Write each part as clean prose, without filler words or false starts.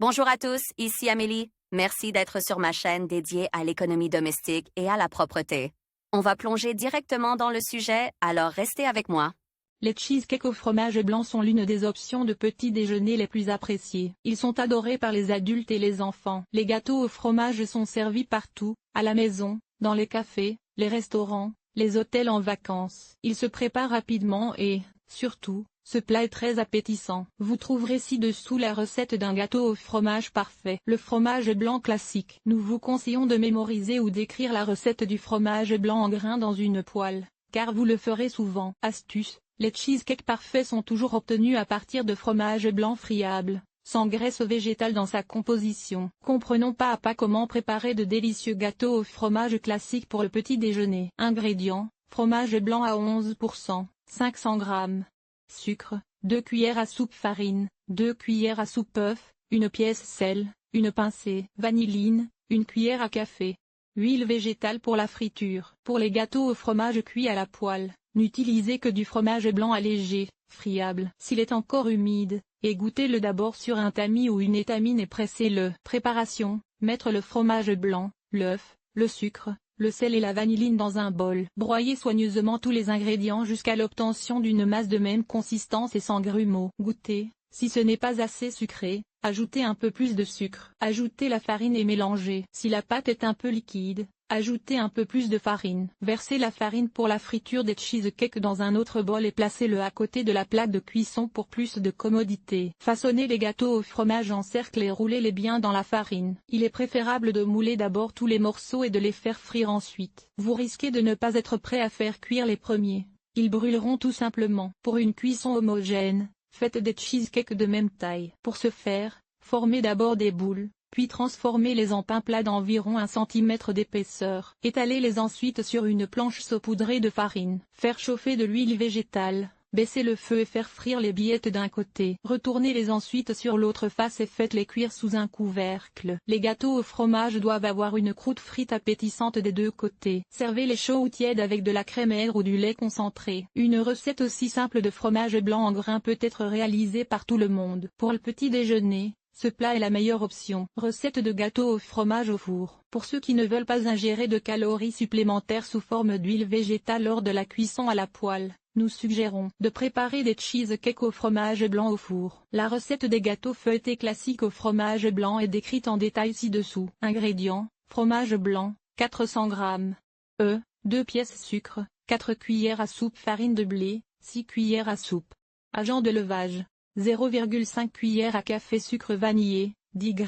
Bonjour à tous, ici Amélie. Merci d'être sur ma chaîne dédiée à l'économie domestique et à la propreté. On va plonger directement dans le sujet, alors restez avec moi. Les cheesecakes au fromage blanc sont l'une des options de petit déjeuner les plus appréciées. Ils sont adorés par les adultes et les enfants. Les gâteaux au fromage sont servis partout, à la maison, dans les cafés, les restaurants, les hôtels en vacances. Ils se préparent rapidement et, surtout, ce plat est très appétissant. Vous trouverez ci-dessous la recette d'un gâteau au fromage parfait. Le fromage blanc classique. Nous vous conseillons de mémoriser ou d'écrire la recette du fromage blanc en grains dans une poêle, car vous le ferez souvent. Astuce. Les cheesecakes parfaits sont toujours obtenus à partir de fromage blanc friable, sans graisse végétale dans sa composition. Comprenons pas à pas comment préparer de délicieux gâteaux au fromage classique pour le petit déjeuner. Ingrédients: fromage blanc à 11%, 500 g. Sucre, 2 cuillères à soupe farine, 2 cuillères à soupe œuf, une pièce sel, une pincée vanilline, une cuillère à café. Huile végétale pour la friture. Pour les gâteaux au fromage cuit à la poêle, n'utilisez que du fromage blanc allégé, friable. S'il est encore humide, égouttez-le d'abord sur un tamis ou une étamine et pressez-le. Préparation: mettre le fromage blanc, l'œuf, le sucre, le sel et la vanilline dans un bol. Broyez soigneusement tous les ingrédients jusqu'à l'obtention d'une masse de même consistance et sans grumeaux. Goûtez. Si ce n'est pas assez sucré, ajoutez un peu plus de sucre. Ajoutez la farine et mélangez. Si la pâte est un peu liquide, ajoutez un peu plus de farine. Versez la farine pour la friture des cheesecakes dans un autre bol et placez-le à côté de la plaque de cuisson pour plus de commodité. Façonnez les gâteaux au fromage en cercle et roulez-les bien dans la farine. Il est préférable de mouler d'abord tous les morceaux et de les faire frire ensuite. Vous risquez de ne pas être prêt à faire cuire les premiers. Ils brûleront tout simplement. Pour une cuisson homogène, faites des cheesecakes de même taille. Pour ce faire, formez d'abord des boules, puis transformez-les en pain plat d'environ 1 cm d'épaisseur. Étalez-les ensuite sur une planche saupoudrée de farine. Faire chauffer de l'huile végétale, baisser le feu et faire frire les billettes d'un côté. Retournez-les ensuite sur l'autre face et faites-les cuire sous un couvercle. Les gâteaux au fromage doivent avoir une croûte frite appétissante des deux côtés. Servez-les chauds ou tièdes avec de la crème aigre ou du lait concentré. Une recette aussi simple de fromage blanc en grains peut être réalisée par tout le monde. Pour le petit déjeuner, ce plat est la meilleure option. Recette de gâteau au fromage au four. Pour ceux qui ne veulent pas ingérer de calories supplémentaires sous forme d'huile végétale lors de la cuisson à la poêle, nous suggérons de préparer des cheesecakes au fromage blanc au four. La recette des gâteaux feuilletés classiques au fromage blanc est décrite en détail ci-dessous. Ingrédients: fromage blanc, 400 g. 2 pièces sucre, 4 cuillères à soupe farine de blé, 6 cuillères à soupe. Agent de levage: 0,5 cuillère à café sucre vanillé, 10 g.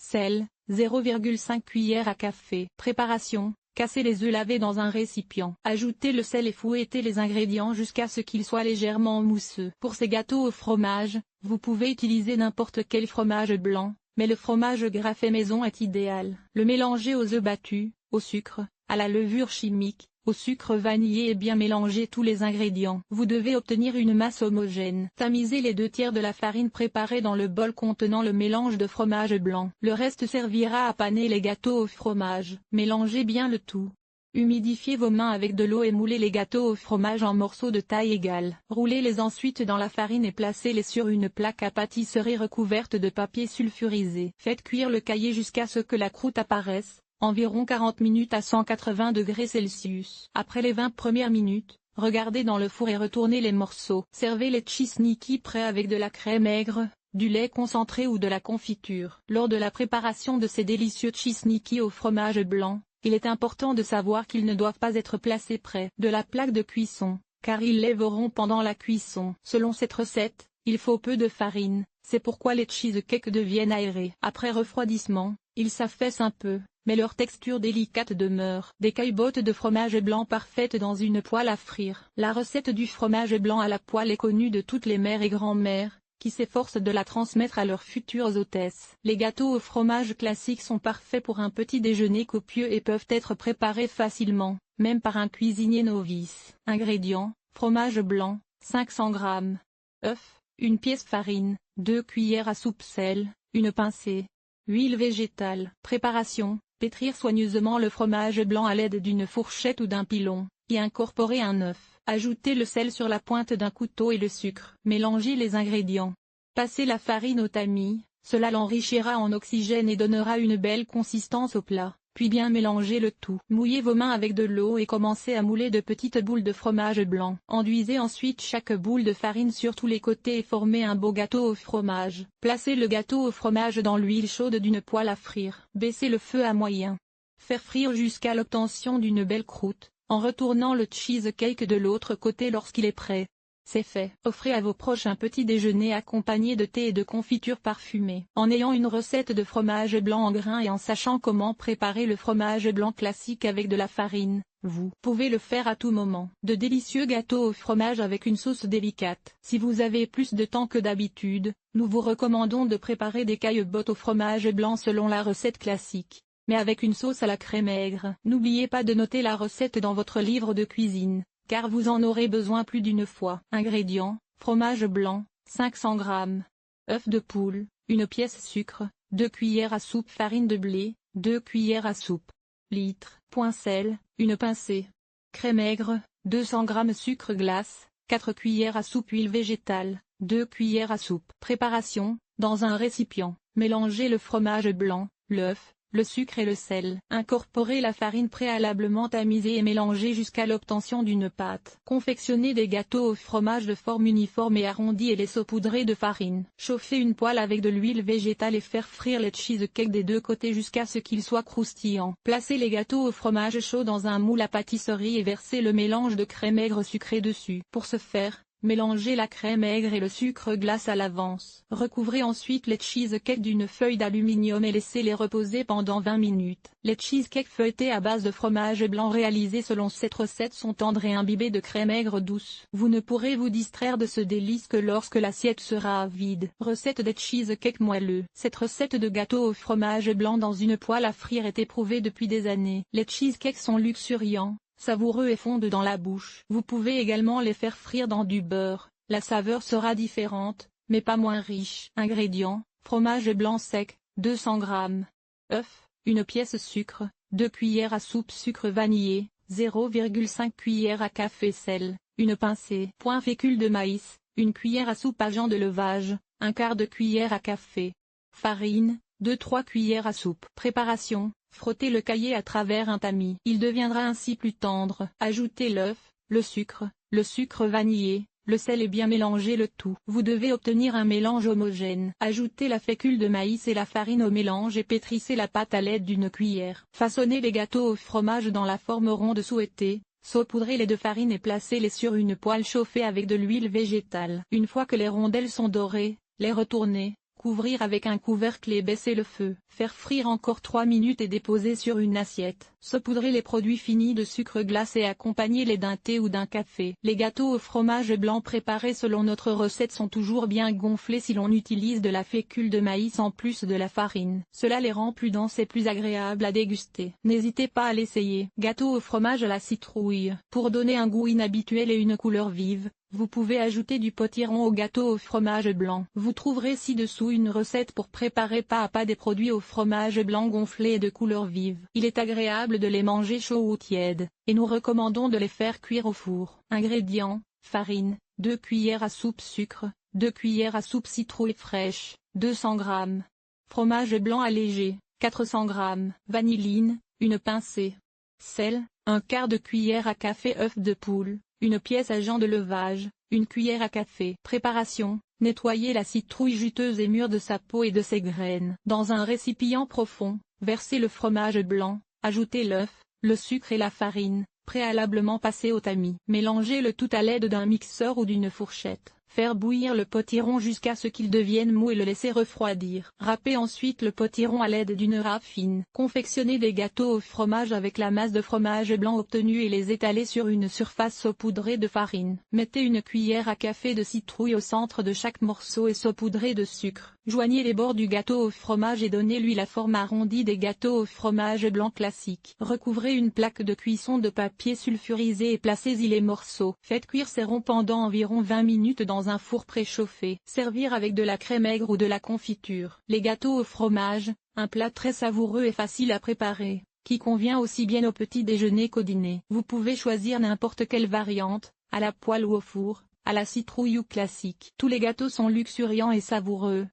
Sel, 0,5 cuillère à café. Préparation: cassez les œufs lavés dans un récipient. Ajoutez le sel et fouettez les ingrédients jusqu'à ce qu'ils soient légèrement mousseux. Pour ces gâteaux au fromage, vous pouvez utiliser n'importe quel fromage blanc, mais le fromage gras fait maison est idéal. Le mélanger aux œufs battus, au sucre, à la levure chimique, au sucre vanillé et bien mélanger tous les ingrédients. Vous devez obtenir une masse homogène. Tamisez les 2 tiers de la farine préparée dans le bol contenant le mélange de fromage blanc. Le reste servira à paner les gâteaux au fromage. Mélangez bien le tout. Humidifiez vos mains avec de l'eau et moulez les gâteaux au fromage en morceaux de taille égale. Roulez-les ensuite dans la farine et placez-les sur une plaque à pâtisserie recouverte de papier sulfurisé. Faites cuire le cahier jusqu'à ce que la croûte apparaisse, environ 40 minutes à 180 degrés Celsius. Après les 20 premières minutes, regardez dans le four et retournez les morceaux. Servez les cheesecakes prêts avec de la crème aigre, du lait concentré ou de la confiture. Lors de la préparation de ces délicieux cheesecakes au fromage blanc, il est important de savoir qu'ils ne doivent pas être placés près de la plaque de cuisson, car ils lèveront pendant la cuisson. Selon cette recette, il faut peu de farine, c'est pourquoi les cheesecakes deviennent aérés. Après refroidissement, ils s'affaissent un peu, mais leur texture délicate demeure. Des caillebottes de fromage blanc parfaites dans une poêle à frire. La recette du fromage blanc à la poêle est connue de toutes les mères et grand-mères, qui s'efforcent de la transmettre à leurs futures hôtesses. Les gâteaux au fromage classiques sont parfaits pour un petit déjeuner copieux et peuvent être préparés facilement, même par un cuisinier novice. Ingrédients: fromage blanc, 500 g. Œuf, une pièce farine, 2 cuillères à soupe sel, une pincée. Huile végétale. Préparation: pétrir soigneusement le fromage blanc à l'aide d'une fourchette ou d'un pilon, y incorporer un œuf. Ajoutez le sel sur la pointe d'un couteau et le sucre. Mélangez les ingrédients. Passez la farine au tamis, Cela l'enrichira en oxygène et donnera une belle consistance au plat. Puis bien mélanger le tout. Mouillez vos mains avec de l'eau et commencez à mouler de petites boules de fromage blanc. Enduisez ensuite chaque boule de farine sur tous les côtés et formez un beau gâteau au fromage. Placez le gâteau au fromage dans l'huile chaude d'une poêle à frire. Baissez le feu à moyen. Faire frire jusqu'à l'obtention d'une belle croûte, en retournant le cheesecake de l'autre côté lorsqu'il est prêt. C'est fait. Offrez à vos proches un petit déjeuner accompagné de thé et de confiture parfumée. En ayant une recette de fromage blanc en grains et en sachant comment préparer le fromage blanc classique avec de la farine, vous pouvez le faire à tout moment. De délicieux gâteaux au fromage avec une sauce délicate. Si vous avez plus de temps que d'habitude, nous vous recommandons de préparer des caillebottes au fromage blanc selon la recette classique, mais avec une sauce à la crème aigre. N'oubliez pas de noter la recette dans votre livre de cuisine, car vous en aurez besoin plus d'une fois. Ingrédients: fromage blanc, 500 g, œuf de poule, 1 pièce sucre, 2 cuillères à soupe farine de blé, 2 cuillères à soupe, litre, point sel, 1 pincée, crème aigre, 200 g sucre glace, 4 cuillères à soupe huile végétale, 2 cuillères à soupe. Préparation: dans un récipient, mélangez le fromage blanc, l'œuf, le sucre et le sel. Incorporez la farine préalablement tamisée et mélangez jusqu'à l'obtention d'une pâte. Confectionnez des gâteaux au fromage de forme uniforme et arrondie et les saupoudrez de farine. Chauffez une poêle avec de l'huile végétale et faire frire les cheesecakes des deux côtés jusqu'à ce qu'ils soient croustillants. Placez les gâteaux au fromage chaud dans un moule à pâtisserie et versez le mélange de crème aigre sucrée dessus. Pour ce faire, mélangez la crème aigre et le sucre glace à l'avance. Recouvrez ensuite les cheesecakes d'une feuille d'aluminium et laissez-les reposer pendant 20 minutes. Les cheesecakes feuilletés à base de fromage blanc réalisés selon cette recette sont tendres et imbibés de crème aigre douce. Vous ne pourrez vous distraire de ce délice que lorsque l'assiette sera vide. Recette des cheesecakes moelleux. Cette recette de gâteau au fromage blanc dans une poêle à frire est éprouvée depuis des années. Les cheesecakes sont luxuriants, savoureux et fondent dans la bouche. Vous pouvez également les faire frire dans du beurre. La saveur sera différente, mais pas moins riche. Ingrédients: fromage blanc sec, 200 g, œuf, 1 pièce sucre, 2 cuillères à soupe sucre vanillé, 0,5 cuillère à café sel, 1 pincée. Fécule de maïs, 1 cuillère à soupe agent de levage, 1/4 de cuillère à café. Farine, 2-3 cuillères à soupe. Préparation: frottez le caillé à travers un tamis. Il deviendra ainsi plus tendre. Ajoutez l'œuf, le sucre vanillé, le sel et bien mélanger le tout. Vous devez obtenir un mélange homogène. Ajoutez la fécule de maïs et la farine au mélange et pétrissez la pâte à l'aide d'une cuillère. Façonnez les gâteaux au fromage dans la forme ronde souhaitée. Saupoudrez-les de farine et placez-les sur une poêle chauffée avec de l'huile végétale. Une fois que les rondelles sont dorées, les retournez. Couvrir avec un couvercle et baisser le feu. Faire frire encore 3 minutes et déposer sur une assiette. Saupoudrer les produits finis de sucre glace et accompagner-les d'un thé ou d'un café. Les gâteaux au fromage blanc préparés selon notre recette sont toujours bien gonflés si l'on utilise de la fécule de maïs en plus de la farine. Cela les rend plus denses et plus agréables à déguster. N'hésitez pas à l'essayer. Gâteau au fromage à la citrouille. Pour donner un goût inhabituel et une couleur vive, vous pouvez ajouter du potiron au gâteau au fromage blanc. Vous trouverez ci-dessous une recette pour préparer pas à pas des produits au fromage blanc gonflés et de couleur vive. Il est agréable de les manger chauds ou tièdes, et nous recommandons de les faire cuire au four. Ingrédients: farine, 2 cuillères à soupe sucre, 2 cuillères à soupe citrouille fraîche, 200 g. Fromage blanc allégé, 400 g. Vanilline, 1 pincée. Sel, 1/4 de cuillère à café. Œuf de poule, 1 pièce agent de levage, 1 cuillère à café. Préparation: nettoyez la citrouille juteuse et mûre de sa peau et de ses graines. Dans un récipient profond, versez le fromage blanc, ajoutez l'œuf, le sucre et la farine, préalablement passés au tamis. Mélangez le tout à l'aide d'un mixeur ou d'une fourchette. Faire bouillir le potiron jusqu'à ce qu'il devienne mou et le laisser refroidir. Râpez ensuite le potiron à l'aide d'une râpe fine. Confectionnez des gâteaux au fromage avec la masse de fromage blanc obtenue et les étalez sur une surface saupoudrée de farine. Mettez 1 cuillère à café de citrouille au centre de chaque morceau et saupoudrez de sucre. Joignez les bords du gâteau au fromage et donnez-lui la forme arrondie des gâteaux au fromage blanc classique. Recouvrez une plaque de cuisson de papier sulfurisé et placez-y les morceaux. Faites cuire ces ronds pendant environ 20 minutes dans un four préchauffé. Servir avec de la crème aigre ou de la confiture. Les gâteaux au fromage, un plat très savoureux et facile à préparer, qui convient aussi bien au petit déjeuner qu'au dîner. Vous pouvez choisir n'importe quelle variante, à la poêle ou au four, à la citrouille ou classique. Tous les gâteaux sont luxuriants et savoureux,